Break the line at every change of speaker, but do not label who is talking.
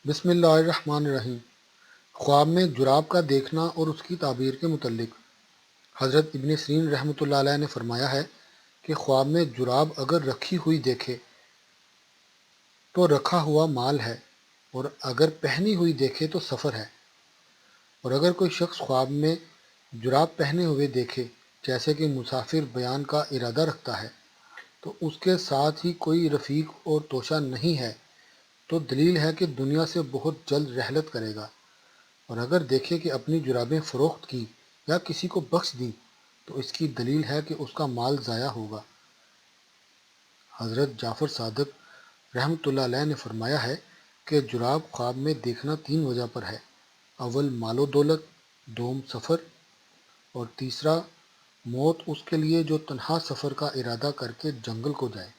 بسم اللہ الرحمن الرحیم۔ خواب میں جراب کا دیکھنا اور اس کی تعبیر کے متعلق حضرت ابن سیرین رحمۃ اللہ علیہ نے فرمایا ہے کہ خواب میں جراب اگر رکھی ہوئی دیکھے تو رکھا ہوا مال ہے، اور اگر پہنی ہوئی دیکھے تو سفر ہے۔ اور اگر کوئی شخص خواب میں جراب پہنے ہوئے دیکھے جیسے کہ مسافر بیان کا ارادہ رکھتا ہے تو اس کے ساتھ ہی کوئی رفیق اور توشہ نہیں ہے، تو دلیل ہے کہ دنیا سے بہت جلد رحلت کرے گا۔ اور اگر دیکھے کہ اپنی جرابیں فروخت کی یا کسی کو بخش دی تو اس کی دلیل ہے کہ اس کا مال ضائع ہوگا۔ حضرت جعفر صادق رحمۃ اللہ علیہ نے فرمایا ہے کہ جراب خواب میں دیکھنا 3 وجہ پر ہے: اول مال و دولت، دوم سفر، اور تیسرا موت اس کے لیے جو تنہا سفر کا ارادہ کر کے جنگل کو جائے۔